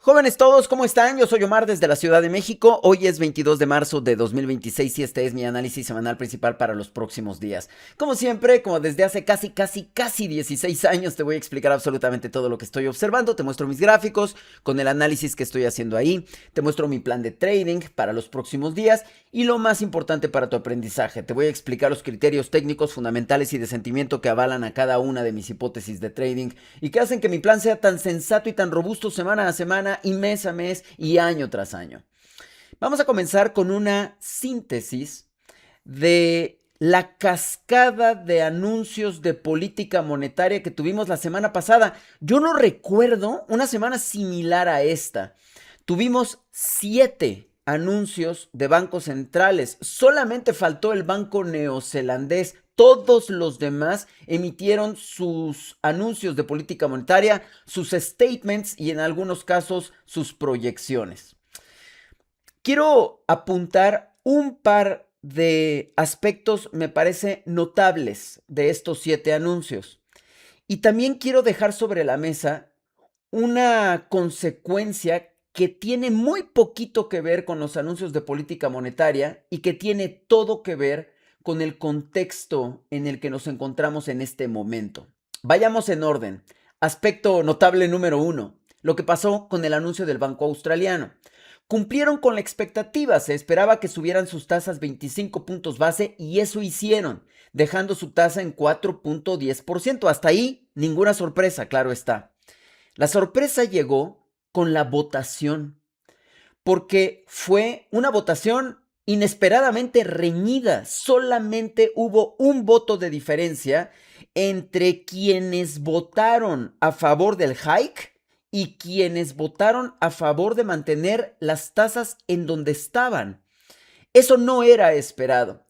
Jóvenes todos, ¿cómo están? Yo soy Omar desde la Ciudad de México. Hoy es 22 de marzo de 2026 y este es mi análisis semanal principal para los próximos días. Como siempre, como desde hace casi 16 años, te voy a explicar absolutamente todo lo que estoy observando. Te muestro mis gráficos con el análisis que estoy haciendo ahí. Te muestro mi plan de trading para los próximos días y lo más importante para tu aprendizaje. Te voy a explicar los criterios técnicos fundamentales y de sentimiento que avalan a cada una de mis hipótesis de trading y que hacen que mi plan sea tan sensato y tan robusto semana a semana y mes a mes y año tras año. Vamos a comenzar con una síntesis de la cascada de anuncios de política monetaria que tuvimos la semana pasada. Yo no recuerdo una semana similar a esta. Tuvimos 7 anuncios de bancos centrales. Solamente faltó el banco neozelandés. Todos los demás emitieron sus anuncios de política monetaria, sus statements y en algunos casos sus proyecciones. Quiero apuntar un par de aspectos, me parece, notables de estos 7 anuncios. Y también quiero dejar sobre la mesa una consecuencia que tiene muy poquito que ver con los anuncios de política monetaria y que tiene todo que ver con el contexto en el que nos encontramos en este momento. Vayamos en orden. Aspecto notable número 1, lo que pasó con el anuncio del Banco Australiano. Cumplieron con la expectativa, se esperaba que subieran sus tasas 25 puntos base y eso hicieron, dejando su tasa en 4.10%. Hasta ahí, ninguna sorpresa, claro está. La sorpresa llegó con la votación, porque fue una votación inesperadamente reñida. Solamente hubo un voto de diferencia entre quienes votaron a favor del hike y quienes votaron a favor de mantener las tasas en donde estaban. Eso no era esperado.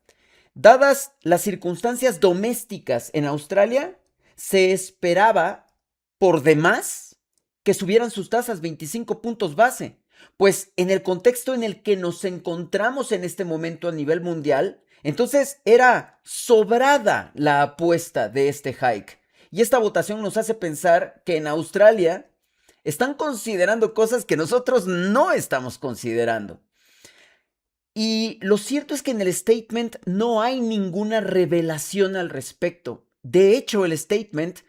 Dadas las circunstancias domésticas en Australia, se esperaba por demás que subieran sus tasas 25 puntos base. Pues en el contexto en el que nos encontramos en este momento a nivel mundial, entonces era sobrada la apuesta de este hike. Y esta votación nos hace pensar que en Australia están considerando cosas que nosotros no estamos considerando. Y lo cierto es que en el statement no hay ninguna revelación al respecto. De hecho, el statement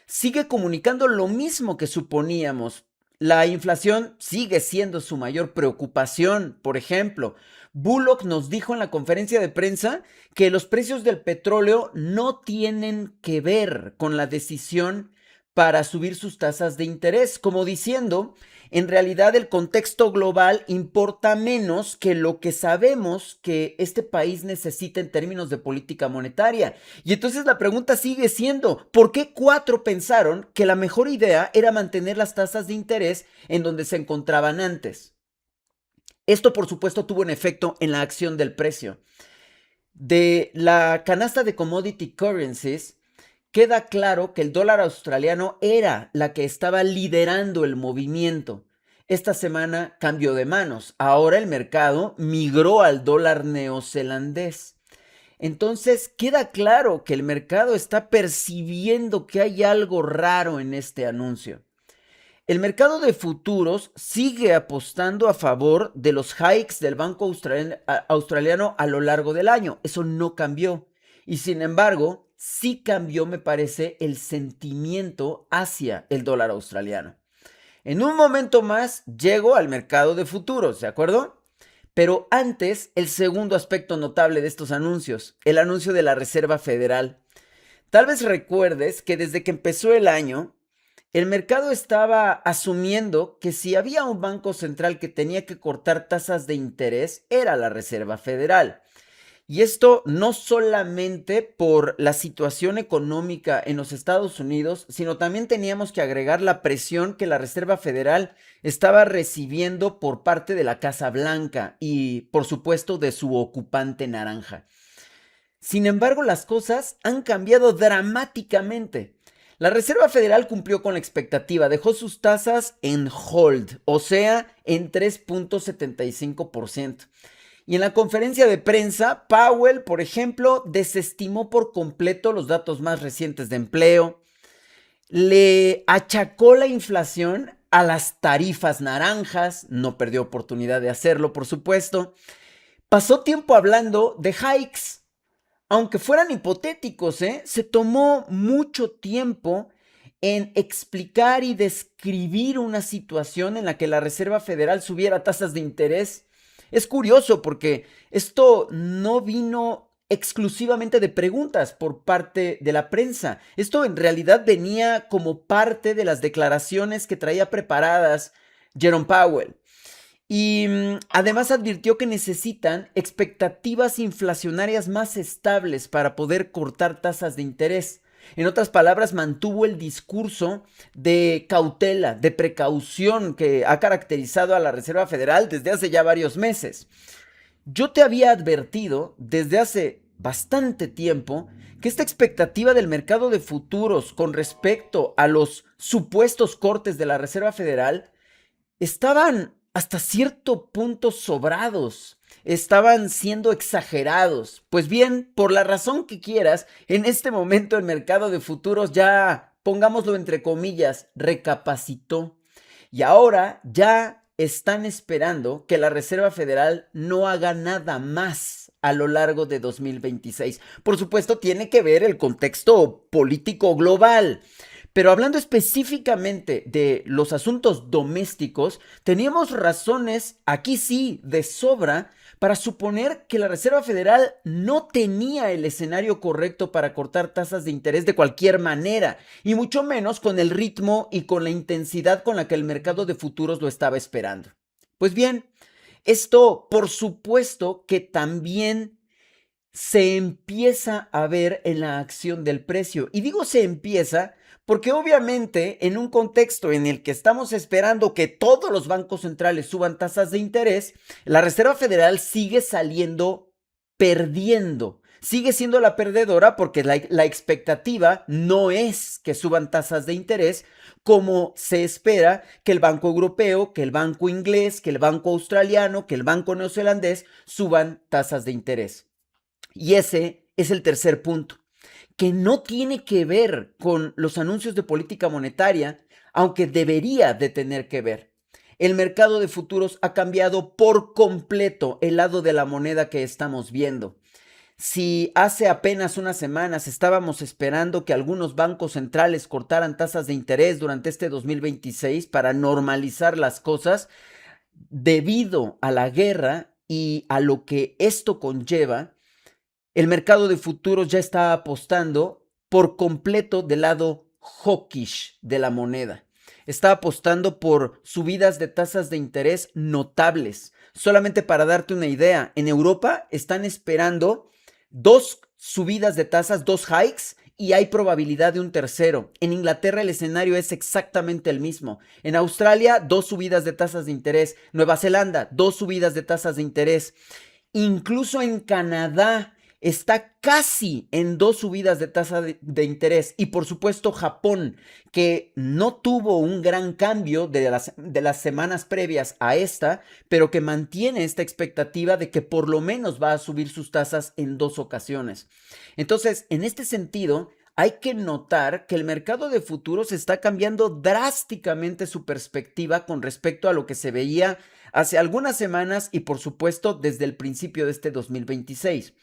sigue comunicando lo mismo que suponíamos. La inflación sigue siendo su mayor preocupación. Por ejemplo, Bullock nos dijo en la conferencia de prensa que los precios del petróleo no tienen que ver con la decisión para subir sus tasas de interés, como diciendo, en realidad el contexto global importa menos que lo que sabemos que este país necesita en términos de política monetaria. Y entonces la pregunta sigue siendo, ¿por qué 4 pensaron que la mejor idea era mantener las tasas de interés en donde se encontraban antes? Esto, por supuesto, tuvo un efecto en la acción del precio. De la canasta de commodity currencies, queda claro que el dólar australiano era la que estaba liderando el movimiento. Esta semana cambió de manos. Ahora el mercado migró al dólar neozelandés. Entonces queda claro que el mercado está percibiendo que hay algo raro en este anuncio. El mercado de futuros sigue apostando a favor de los hikes del Banco Australiano a lo largo del año. Eso no cambió. Y sin embargo, sí cambió, me parece, el sentimiento hacia el dólar australiano. En un momento más llego al mercado de futuros, ¿de acuerdo? Pero antes, el segundo aspecto notable de estos anuncios, el anuncio de la Reserva Federal. Tal vez recuerdes que desde que empezó el año, el mercado estaba asumiendo que si había un banco central que tenía que cortar tasas de interés, era la Reserva Federal. Y esto no solamente por la situación económica en los Estados Unidos, sino también teníamos que agregar la presión que la Reserva Federal estaba recibiendo por parte de la Casa Blanca y, por supuesto, de su ocupante naranja. Sin embargo, las cosas han cambiado dramáticamente. La Reserva Federal cumplió con la expectativa, dejó sus tasas en hold, o sea, en 3.75%. Y en la conferencia de prensa, Powell, por ejemplo, desestimó por completo los datos más recientes de empleo, le achacó la inflación a las tarifas naranjas, no perdió oportunidad de hacerlo, por supuesto. Pasó tiempo hablando de hikes, aunque fueran hipotéticos, se tomó mucho tiempo en explicar y describir una situación en la que la Reserva Federal subiera tasas de interés. Es curioso porque esto no vino exclusivamente de preguntas por parte de la prensa. Esto en realidad venía como parte de las declaraciones que traía preparadas Jerome Powell. Y además advirtió que necesitan expectativas inflacionarias más estables para poder cortar tasas de interés. En otras palabras, mantuvo el discurso de cautela, de precaución que ha caracterizado a la Reserva Federal desde hace ya varios meses. Yo te había advertido desde hace bastante tiempo que esta expectativa del mercado de futuros con respecto a los supuestos cortes de la Reserva Federal estaban hasta cierto punto sobrados, estaban siendo exagerados. Pues bien, por la razón que quieras, en este momento el mercado de futuros ya, pongámoslo entre comillas, recapacitó. Y ahora ya están esperando que la Reserva Federal no haga nada más a lo largo de 2026. Por supuesto, tiene que ver el contexto político global. Pero hablando específicamente de los asuntos domésticos, teníamos razones, aquí sí, de sobra, para suponer que la Reserva Federal no tenía el escenario correcto para cortar tasas de interés de cualquier manera, y mucho menos con el ritmo y con la intensidad con la que el mercado de futuros lo estaba esperando. Pues bien, esto por supuesto que también se empieza a ver en la acción del precio. Y digo se empieza porque obviamente en un contexto en el que estamos esperando que todos los bancos centrales suban tasas de interés, la Reserva Federal sigue saliendo perdiendo. Sigue siendo la perdedora porque la expectativa no es que suban tasas de interés como se espera que el Banco Europeo, que el Banco Inglés, que el Banco Australiano, que el Banco Neozelandés suban tasas de interés. Y ese es el tercer punto, que no tiene que ver con los anuncios de política monetaria, aunque debería de tener que ver. El mercado de futuros ha cambiado por completo el lado de la moneda que estamos viendo. Si hace apenas unas semanas estábamos esperando que algunos bancos centrales cortaran tasas de interés durante este 2026 para normalizar las cosas, debido a la guerra y a lo que esto conlleva, el mercado de futuros ya está apostando por completo del lado hawkish de la moneda. Está apostando por subidas de tasas de interés notables. Solamente para darte una idea, en Europa están esperando 2 subidas de tasas, 2 hikes, y hay probabilidad de un tercero. En Inglaterra el escenario es exactamente el mismo. En Australia, 2 subidas de tasas de interés. Nueva Zelanda, 2 subidas de tasas de interés. Incluso en Canadá está casi en 2 subidas de tasa de interés. Y por supuesto Japón, que no tuvo un gran cambio de las semanas previas a esta, pero que mantiene esta expectativa de que por lo menos va a subir sus tasas en 2 ocasiones. Entonces, en este sentido, hay que notar que el mercado de futuros está cambiando drásticamente su perspectiva con respecto a lo que se veía hace algunas semanas y por supuesto desde el principio de este 2026.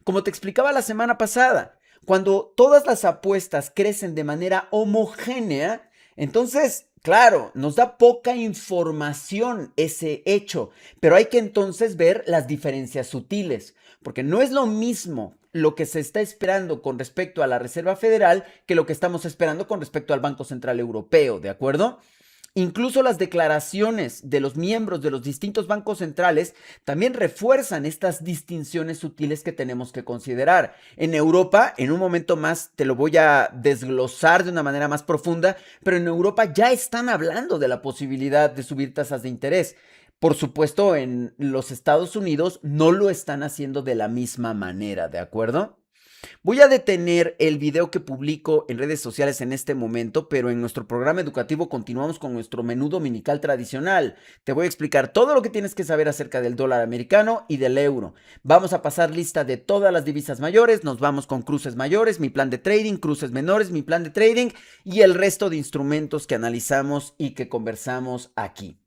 Como te explicaba la semana pasada, cuando todas las apuestas crecen de manera homogénea, entonces, claro, nos da poca información ese hecho, pero hay que entonces ver las diferencias sutiles, porque no es lo mismo lo que se está esperando con respecto a la Reserva Federal que lo que estamos esperando con respecto al Banco Central Europeo, ¿de acuerdo? Incluso las declaraciones de los miembros de los distintos bancos centrales también refuerzan estas distinciones sutiles que tenemos que considerar. En Europa, en un momento más te lo voy a desglosar de una manera más profunda, pero en Europa ya están hablando de la posibilidad de subir tasas de interés. Por supuesto, en los Estados Unidos no lo están haciendo de la misma manera, ¿de acuerdo? Voy a detener el video que publico en redes sociales en este momento, pero en nuestro programa educativo continuamos con nuestro menú dominical tradicional. Te voy a explicar todo lo que tienes que saber acerca del dólar americano y del euro. Vamos a pasar lista de todas las divisas mayores, nos vamos con cruces mayores, mi plan de trading, cruces menores, mi plan de trading y el resto de instrumentos que analizamos y que conversamos aquí.